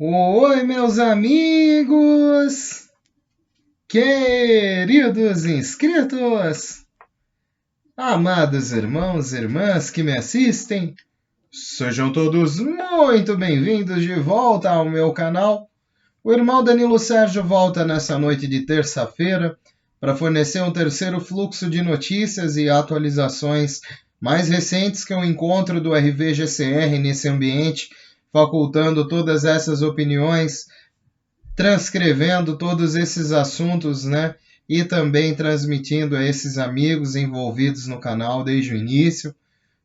Oi, meus amigos, queridos inscritos, amados irmãos e irmãs que me assistem, sejam todos muito bem-vindos de volta ao meu canal. O irmão Danilo Sérgio volta nessa noite de terça-feira para fornecer um terceiro fluxo de notícias e atualizações mais recentes que eu encontro do RVGCR nesse ambiente, facultando todas essas opiniões, transcrevendo todos esses assuntos, né? E também transmitindo a esses amigos envolvidos no canal desde o início.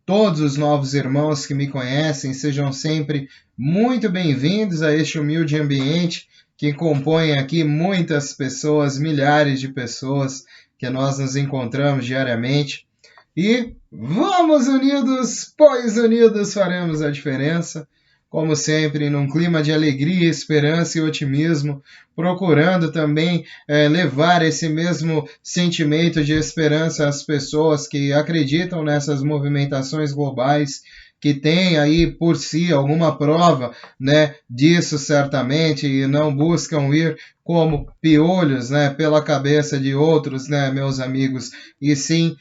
Todos os novos irmãos que me conhecem, sejam sempre muito bem-vindos a este humilde ambiente que compõe aqui muitas pessoas, milhares de pessoas que nós nos encontramos diariamente. E vamos unidos, pois unidos faremos a diferença. Como sempre, num clima de alegria, esperança e otimismo, procurando também levar esse mesmo sentimento de esperança às pessoas que acreditam nessas movimentações globais, que têm aí por si alguma prova, né, disso certamente, e não buscam ir como piolhos, né, pela cabeça de outros, né, meus amigos, e sim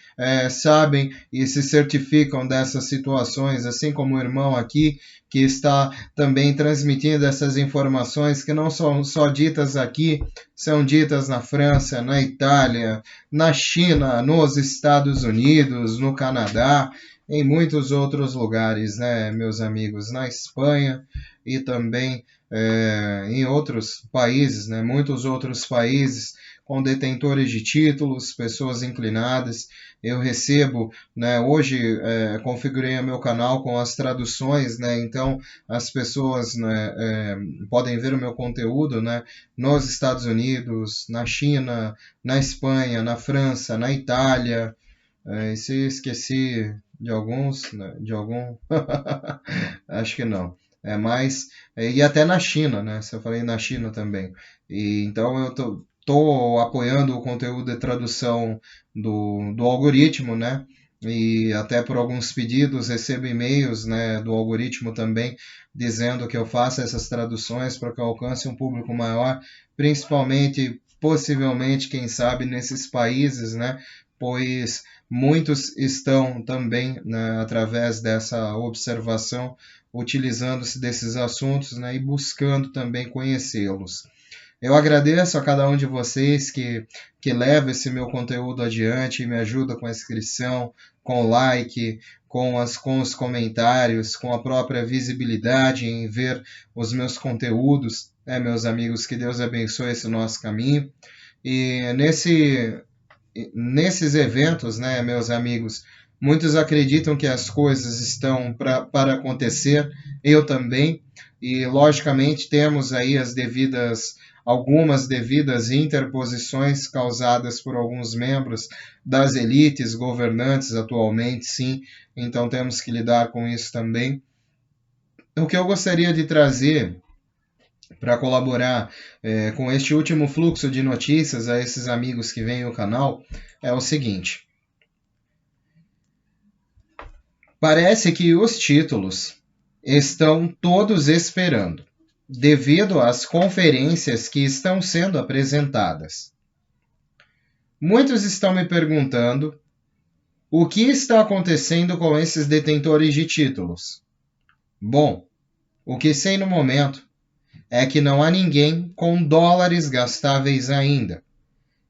sabem e se certificam dessas situações, assim como o irmão aqui, que está também transmitindo essas informações que não são só ditas aqui, são ditas na França, na Itália, na China, nos Estados Unidos, no Canadá, em muitos outros lugares, né, meus amigos, na Espanha e também em outros países, né, muitos outros países com detentores de títulos, pessoas inclinadas. Eu recebo, né, hoje configurei o meu canal com as traduções, né, então as pessoas, né, podem ver o meu conteúdo, né, nos Estados Unidos, na China, na Espanha, na França, na Itália. E se esqueci de alguns, né, de algum, acho que não. E até na China, né? Se eu falei na China também. E então eu tô apoiando o conteúdo de tradução do algoritmo, né? E até por alguns pedidos recebo e-mails, né, do algoritmo também dizendo que eu faça essas traduções para que eu alcance um público maior, principalmente, possivelmente, quem sabe, nesses países, né? Pois muitos estão também, né, através dessa observação, utilizando-se desses assuntos, né, e buscando também conhecê-los. Eu agradeço a cada um de vocês que leva esse meu conteúdo adiante e me ajuda com a inscrição, com o like, com os comentários, com a própria visibilidade em ver os meus conteúdos. Meus amigos, que Deus abençoe esse nosso caminho. E nesses eventos, né, meus amigos, muitos acreditam que as coisas estão para acontecer, eu também, e logicamente temos aí algumas devidas interposições causadas por alguns membros das elites governantes atualmente, sim, então temos que lidar com isso também. O que eu gostaria de trazer para colaborar com este último fluxo de notícias a esses amigos que vêm ao canal é o seguinte. Parece que os títulos estão todos esperando, devido às conferências que estão sendo apresentadas. Muitos estão me perguntando o que está acontecendo com esses detentores de títulos. Bom, o que sei no momento é que não há ninguém com dólares gastáveis ainda,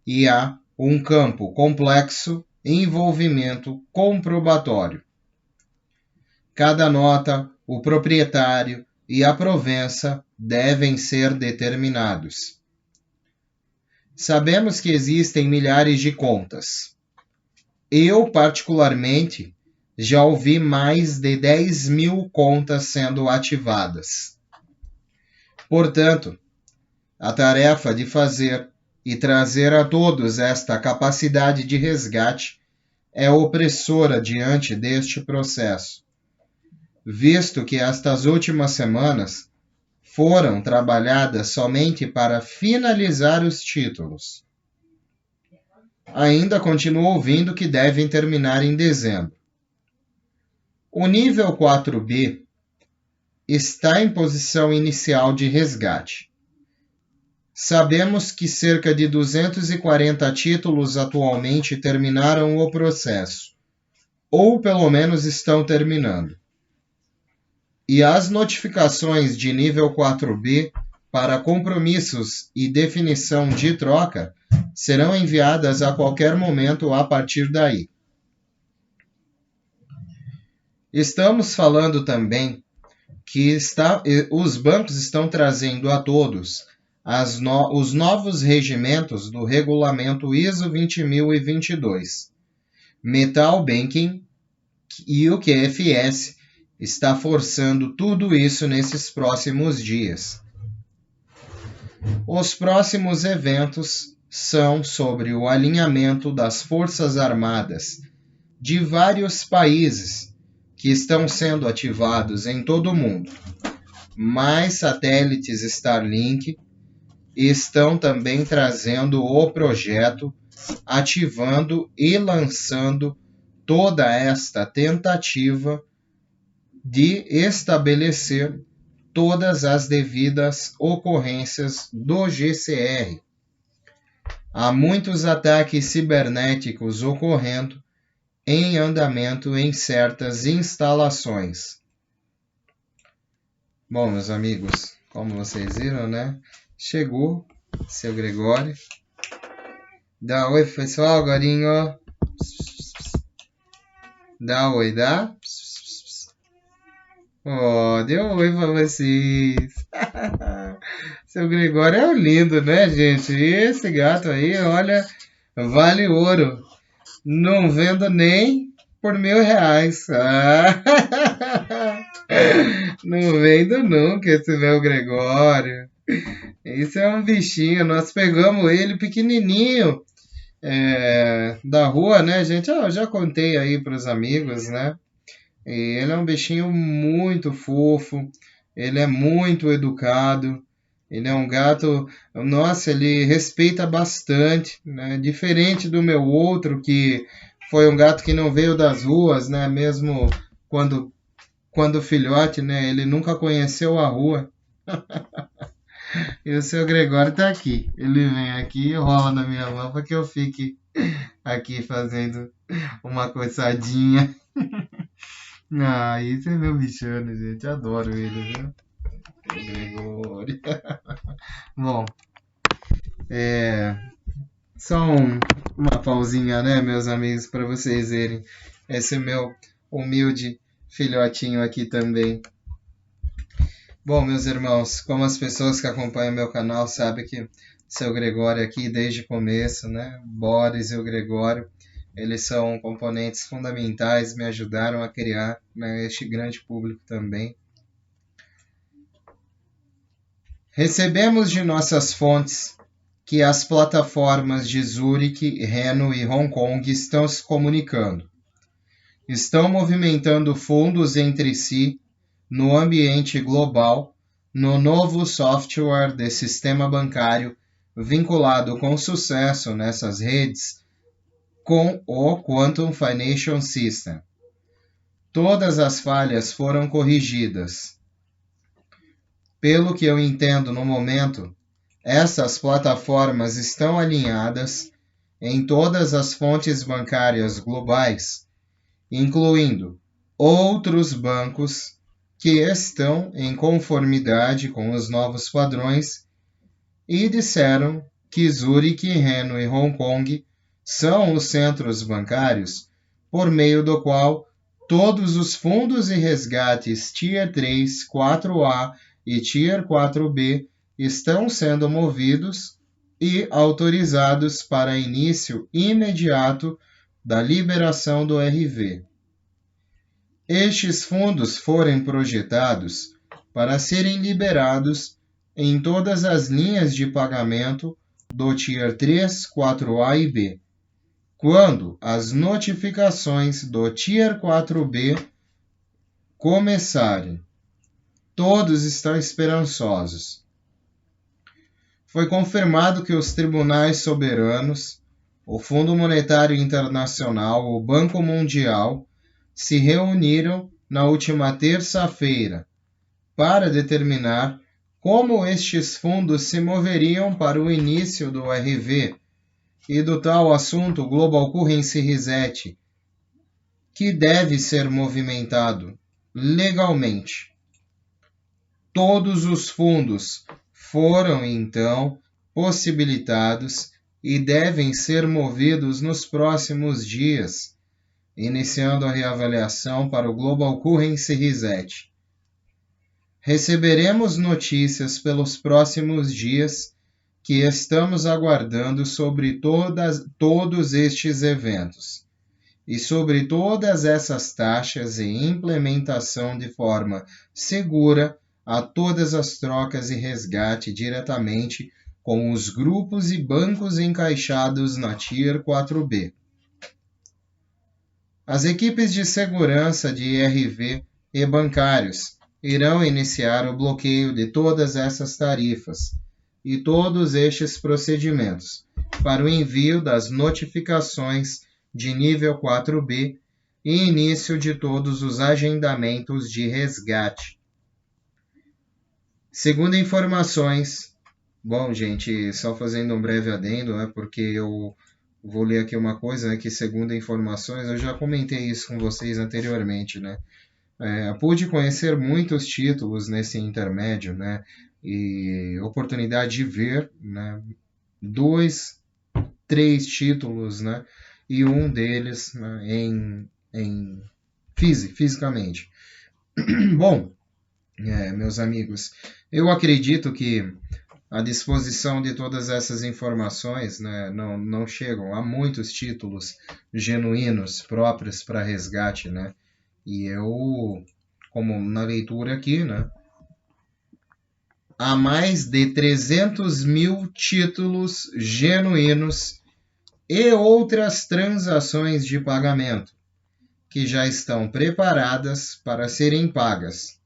e há um campo complexo e envolvimento comprobatório. Cada nota, o proprietário e a provença devem ser determinados. Sabemos que existem milhares de contas. Eu, particularmente, já ouvi mais de 10.000 contas sendo ativadas. Portanto, a tarefa de fazer e trazer a todos esta capacidade de resgate é opressora diante deste processo, visto que estas últimas semanas foram trabalhadas somente para finalizar os títulos. Ainda continuo ouvindo que devem terminar em dezembro. O nível 4B está em posição inicial de resgate. Sabemos que cerca de 240 títulos atualmente terminaram o processo, ou pelo menos estão terminando. E as notificações de nível 4B para compromissos e definição de troca serão enviadas a qualquer momento a partir daí. Estamos falando também que os bancos estão trazendo a todos os novos regimentos do regulamento ISO 20022. Metal Banking e o QFS está forçando tudo isso nesses próximos dias. Os próximos eventos são sobre o alinhamento das Forças Armadas de vários países que estão sendo ativados em todo o mundo. Mais satélites Starlink estão também trazendo o projeto, ativando e lançando toda esta tentativa de estabelecer todas as devidas ocorrências do GCR. Há muitos ataques cibernéticos ocorrendo em andamento em certas instalações. Bom, meus amigos, como vocês viram, né? Chegou seu Gregório. Dá oi, pessoal, Gorinho. Dá oi, dá? Oh, deu oi pra vocês. Seu Gregório é um lindo, né, gente? E esse gato aí, olha, vale ouro. Não vendo nem por R$ 1.000. Não vendo nunca esse meu Gregório. Isso é um bichinho. Nós pegamos ele pequenininho da rua, né, gente? Eu já contei aí para os amigos, né? E ele é um bichinho muito fofo. Ele é muito educado. Ele é um gato, nossa, ele respeita bastante, né? Diferente do meu outro, que foi um gato que não veio das ruas, né? Mesmo quando filhote, né? Ele nunca conheceu a rua. E o seu Gregório tá aqui. Ele vem aqui e rola na minha mão para que eu fique aqui fazendo uma coçadinha. Ah, isso é meu bichano, gente. Adoro ele, viu? Gregório. Bom, só uma pausinha, né, meus amigos, para vocês verem esse meu humilde filhotinho aqui também. Bom, meus irmãos, como as pessoas que acompanham meu canal sabem que seu Gregório aqui desde o começo, né, Boris e o Gregório, eles são componentes fundamentais, me ajudaram a criar, né, este grande público também. Recebemos de nossas fontes que as plataformas de Zurique, Reno e Hong Kong estão se comunicando. Estão movimentando fundos entre si no ambiente global, no novo software de sistema bancário vinculado com sucesso nessas redes com o Quantum Financial System. Todas as falhas foram corrigidas. Pelo que eu entendo no momento, essas plataformas estão alinhadas em todas as fontes bancárias globais, incluindo outros bancos que estão em conformidade com os novos padrões e disseram que Zurique, Reno e Hong Kong são os centros bancários por meio do qual todos os fundos e resgates Tier 3, 4A e Tier 4B estão sendo movidos e autorizados para início imediato da liberação do RV. Estes fundos foram projetados para serem liberados em todas as linhas de pagamento do Tier 3, 4A e B, quando as notificações do Tier 4B começarem. Todos estão esperançosos. Foi confirmado que os tribunais soberanos, o Fundo Monetário Internacional, o Banco Mundial, se reuniram na última terça-feira para determinar como estes fundos se moveriam para o início do RV e do tal assunto Global Currency Reset, que deve ser movimentado legalmente. Todos os fundos foram, então, possibilitados e devem ser movidos nos próximos dias, iniciando a reavaliação para o Global Currency Reset. Receberemos notícias pelos próximos dias que estamos aguardando sobre todos estes eventos e sobre todas essas taxas e implementação de forma segura a todas as trocas e resgate diretamente com os grupos e bancos encaixados na Tier 4B. As equipes de segurança de IRV e bancários irão iniciar o bloqueio de todas essas tarifas e todos estes procedimentos para o envio das notificações de nível 4B e início de todos os agendamentos de resgate. Segundo informações, bom, gente, só fazendo um breve adendo, né, porque eu vou ler aqui uma coisa, né, que segundo informações, eu já comentei isso com vocês anteriormente, né, pude conhecer muitos títulos nesse intermédio, né, e oportunidade de ver, né, 2, 3 títulos, né, e um deles, né, fisicamente. Bom, meus amigos, eu acredito que a disposição de todas essas informações, né, não chegam. Há muitos títulos genuínos próprios para resgate, né? E eu, como na leitura aqui, né, há mais de 300 mil títulos genuínos e outras transações de pagamento que já estão preparadas para serem pagas.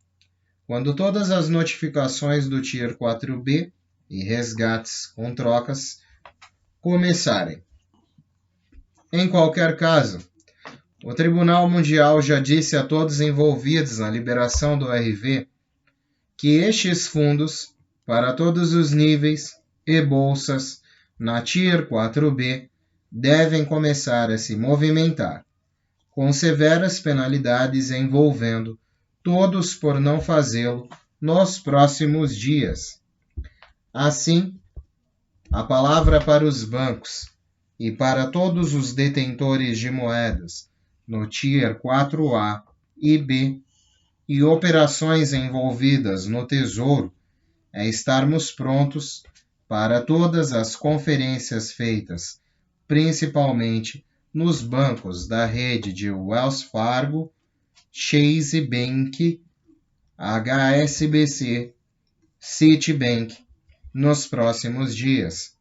Quando todas as notificações do Tier 4B e resgates com trocas começarem. Em qualquer caso, o Tribunal Mundial já disse a todos envolvidos na liberação do RV que estes fundos, para todos os níveis e bolsas na Tier 4B, devem começar a se movimentar, com severas penalidades envolvendo todos por não fazê-lo nos próximos dias. Assim, a palavra para os bancos e para todos os detentores de moedas no Tier 4A e B e operações envolvidas no Tesouro é estarmos prontos para todas as conferências feitas, principalmente nos bancos da rede de Wells Fargo, Chase Bank, HSBC, Citibank, nos próximos dias.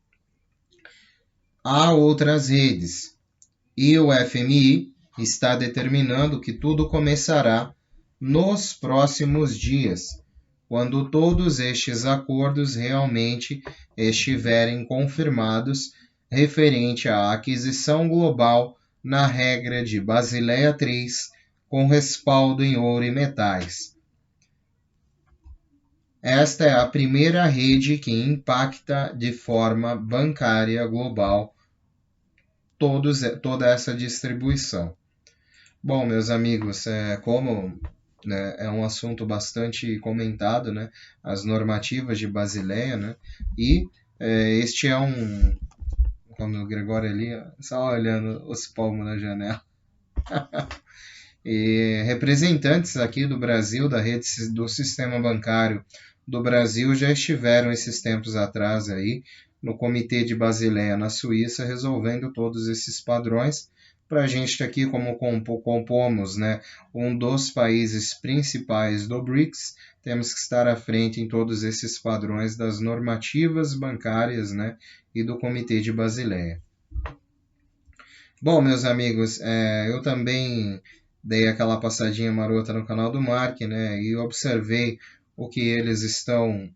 Há outras redes e o FMI está determinando que tudo começará nos próximos dias, quando todos estes acordos realmente estiverem confirmados referente à aquisição global na regra de Basileia III com respaldo em ouro e metais. Esta é a primeira rede que impacta de forma bancária global toda essa distribuição. Bom, meus amigos, como, né, é um assunto bastante comentado, né, as normativas de Basileia, né, e este é como o Gregório ali, só olhando os palmos na janela, e representantes aqui do Brasil, da rede do sistema bancário do Brasil, já estiveram esses tempos atrás aí no Comitê de Basileia na Suíça, resolvendo todos esses padrões, para a gente aqui, como compomos, né, um dos países principais do BRICS, temos que estar à frente em todos esses padrões das normativas bancárias, né, e do Comitê de Basileia. Bom, meus amigos, eu também dei aquela passadinha marota no canal do Mark, né, e observei o que eles estão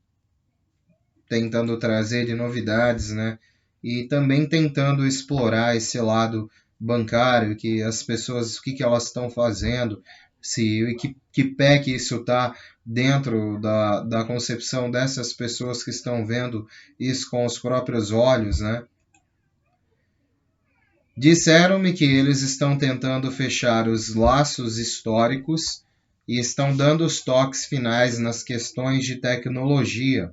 tentando trazer de novidades, né, e também tentando explorar esse lado bancário, que as pessoas, o que elas estão fazendo que pé que isso está dentro da concepção dessas pessoas que estão vendo isso com os próprios olhos, né? Disseram-me que eles estão tentando fechar os laços históricos e estão dando os toques finais nas questões de tecnologia.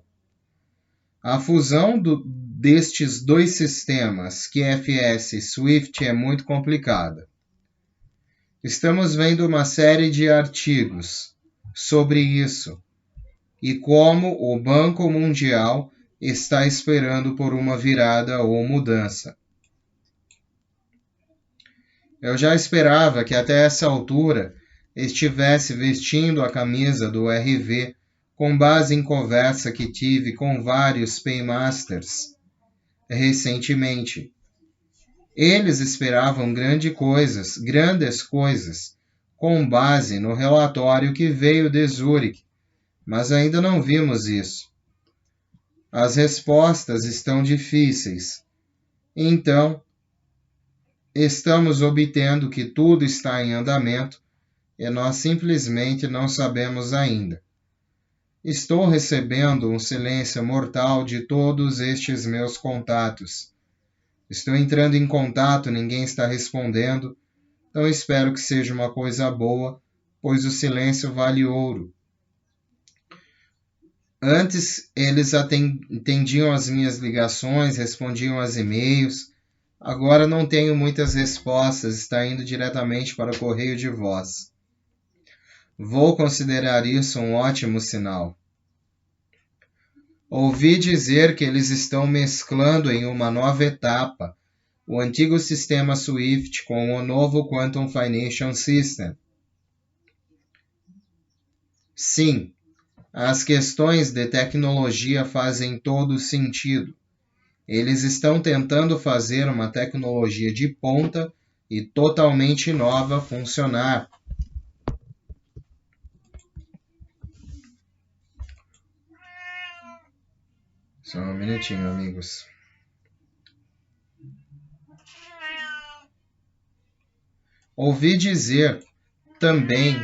A fusão destes dois sistemas, QFS e SWIFT, é muito complicada. Estamos vendo uma série de artigos sobre isso e como o Banco Mundial está esperando por uma virada ou mudança. Eu já esperava que até essa altura estivesse vestindo a camisa do RV com base em conversa que tive com vários Paymasters recentemente. Eles esperavam grandes coisas, com base no relatório que veio de Zurich, mas ainda não vimos isso. As respostas estão difíceis. Então, estamos obtendo que tudo está em andamento e nós simplesmente não sabemos ainda. Estou recebendo um silêncio mortal de todos estes meus contatos. Estou entrando em contato, ninguém está respondendo, então espero que seja uma coisa boa, pois o silêncio vale ouro. Antes, eles atendiam as minhas ligações, respondiam aos e-mails. Agora não tenho muitas respostas, está indo diretamente para o correio de voz. Vou considerar isso um ótimo sinal. Ouvi dizer que eles estão mesclando em uma nova etapa o antigo sistema SWIFT com o novo Quantum Financial System. Sim, as questões de tecnologia fazem todo sentido. Eles estão tentando fazer uma tecnologia de ponta e totalmente nova funcionar. Só um minutinho, amigos. Ouvi dizer também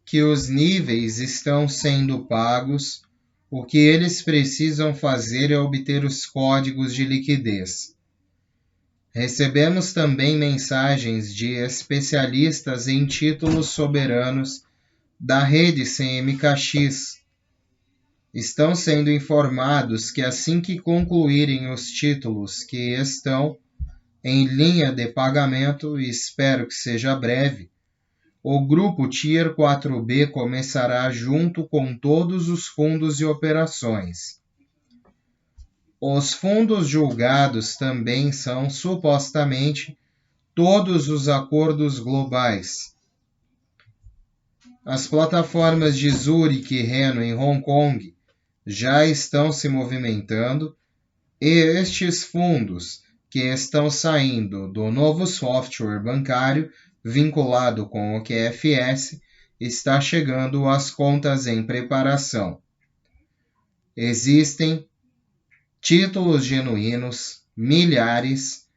que os níveis estão sendo pagos. O que eles precisam fazer é obter os códigos de liquidez. Recebemos também mensagens de especialistas em títulos soberanos da rede CMKX. Estão sendo informados que assim que concluírem os títulos que estão em linha de pagamento, e espero que seja breve, o grupo Tier 4B começará junto com todos os fundos e operações. Os fundos julgados também são, supostamente, todos os acordos globais. As plataformas de Zurich e Reno em Hong Kong já estão se movimentando e estes fundos que estão saindo do novo software bancário vinculado com o QFS está chegando às contas em preparação. Existem títulos genuínos, milhares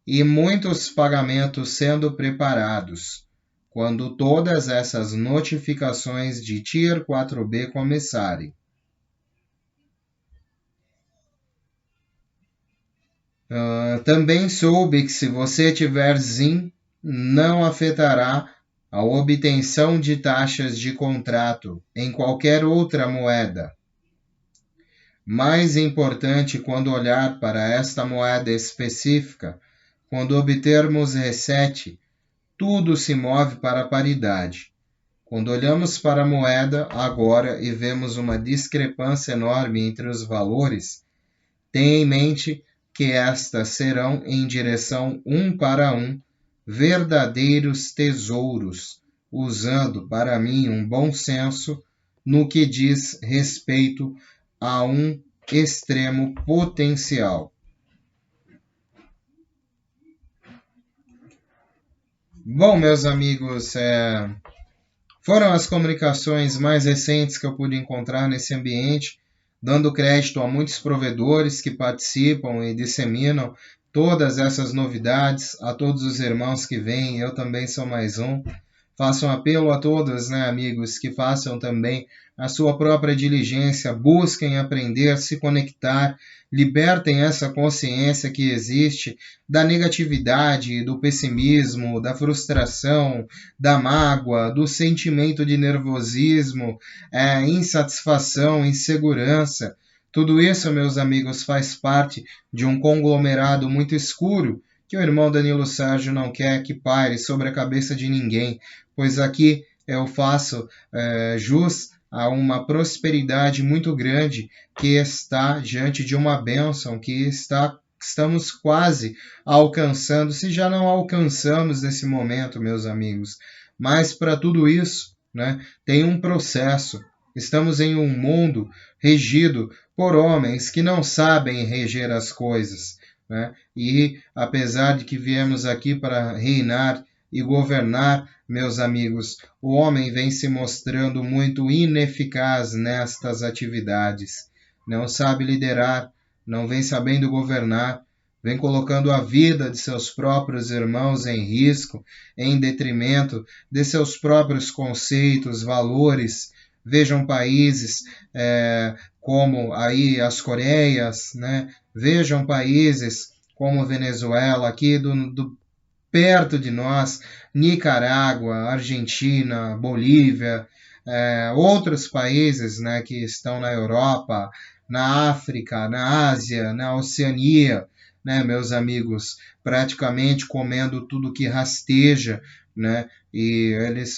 e muitos pagamentos sendo preparados quando todas essas notificações de Tier 4B começarem. Também soube que se você tiver ZIM, não afetará a obtenção de taxas de contrato em qualquer outra moeda. Mais importante quando olhar para esta moeda específica, quando obtermos reset, tudo se move para a paridade. Quando olhamos para a moeda agora e vemos uma discrepância enorme entre os valores, tenha em mente que estas serão em direção 1:1 verdadeiros tesouros, usando para mim um bom senso no que diz respeito a um extremo potencial. Bom, meus amigos, foram as comunicações mais recentes que eu pude encontrar nesse ambiente, dando crédito a muitos provedores que participam e disseminam todas essas novidades, a todos os irmãos que vêm, eu também sou mais um. Faço um apelo a todos, né, amigos, que façam também a sua própria diligência, busquem aprender, se conectar, libertem essa consciência que existe da negatividade, do pessimismo, da frustração, da mágoa, do sentimento de nervosismo, insatisfação, insegurança. Tudo isso, meus amigos, faz parte de um conglomerado muito escuro que o irmão Danilo Sérgio não quer que paire sobre a cabeça de ninguém, pois aqui eu faço jus a uma prosperidade muito grande que está diante de uma bênção que estamos quase alcançando, se já não alcançamos nesse momento, meus amigos. Mas para tudo isso, né, tem um processo. Estamos em um mundo regido por homens que não sabem reger as coisas, né? E apesar de que viemos aqui para reinar e governar, meus amigos, o homem vem se mostrando muito ineficaz nestas atividades. Não sabe liderar, não vem sabendo governar, vem colocando a vida de seus próprios irmãos em risco, em detrimento de seus próprios conceitos, valores. Vejam países como aí as Coreias, né? Vejam países como Venezuela, aqui perto de nós, Nicarágua, Argentina, Bolívia, outros países, né, que estão na Europa, na África, na Ásia, na Oceania, né, meus amigos, praticamente comendo tudo que rasteja, né, e eles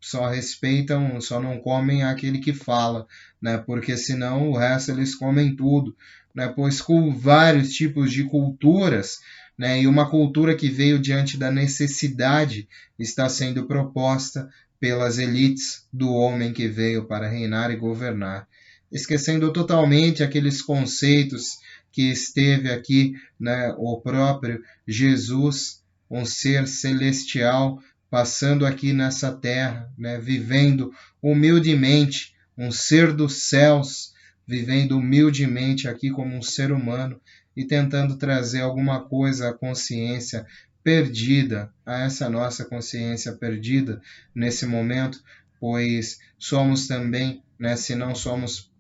só respeitam, só não comem aquele que fala, né, porque senão o resto eles comem tudo, né, pois com vários tipos de culturas, né, e uma cultura que veio diante da necessidade está sendo proposta pelas elites do homem que veio para reinar e governar, esquecendo totalmente aqueles conceitos que esteve aqui, né, o próprio Jesus, um ser celestial, passando aqui nessa terra, né, vivendo humildemente, um ser dos céus, vivendo humildemente aqui como um ser humano e tentando trazer alguma coisa à consciência perdida, a essa nossa consciência perdida nesse momento, pois somos também, né, se não somos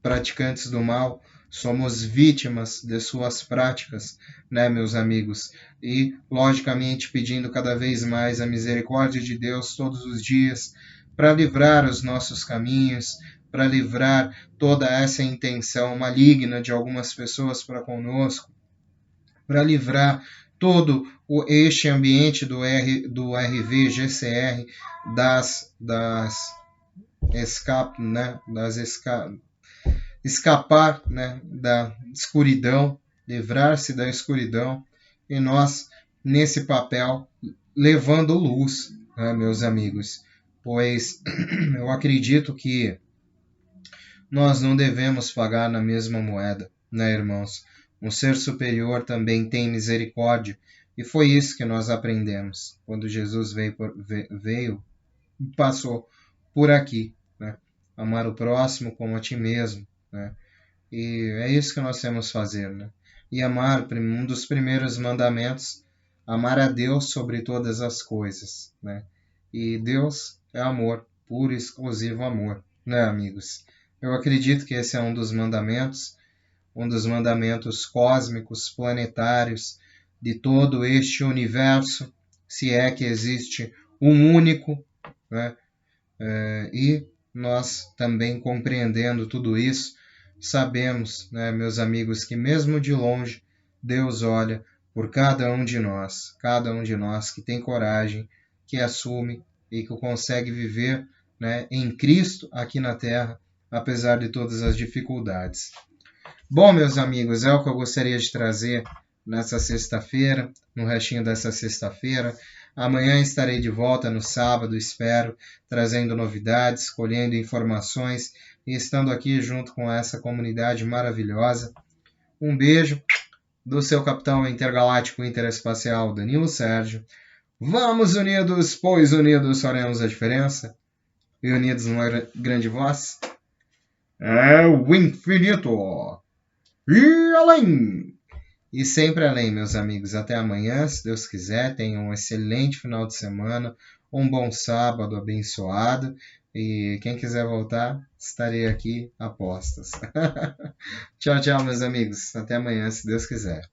praticantes do mal, somos vítimas de suas práticas, né, meus amigos? E, logicamente, pedindo cada vez mais a misericórdia de Deus todos os dias para livrar os nossos caminhos, para livrar toda essa intenção maligna de algumas pessoas para conosco, para livrar todo este ambiente do RV, GCR, escapar, né, da escuridão, livrar-se da escuridão, e nós, nesse papel, levando luz, né, meus amigos, pois eu acredito que nós não devemos pagar na mesma moeda, né, irmãos? Um ser superior também tem misericórdia, e foi isso que nós aprendemos quando Jesus veio e passou por aqui, né? Amar o próximo como a ti mesmo, né? E é isso que nós temos que fazer, né? E amar, um dos primeiros mandamentos, amar a Deus sobre todas as coisas, né? E Deus é amor, puro e exclusivo amor, né, amigos? Eu acredito que esse é um dos mandamentos cósmicos, planetários, de todo este universo, se é que existe um único, né? E nós também compreendendo tudo isso, sabemos, né, meus amigos, que mesmo de longe, Deus olha por cada um de nós que tem coragem, que assume e que consegue viver, né, em Cristo aqui na Terra, apesar de todas as dificuldades. Bom, meus amigos, é o que eu gostaria de trazer nessa sexta-feira, no restinho dessa sexta-feira. Amanhã estarei de volta no sábado, espero, trazendo novidades, colhendo informações e estando aqui junto com essa comunidade maravilhosa. Um beijo do seu capitão intergaláctico interespacial, Danilo Sérgio. Vamos unidos, pois unidos faremos a diferença. E unidos numa grande voz. É o infinito. E além! E sempre além, meus amigos. Até amanhã, se Deus quiser. Tenham um excelente final de semana, um bom sábado abençoado. E quem quiser voltar, estarei aqui a postos. Tchau, tchau, meus amigos. Até amanhã, se Deus quiser.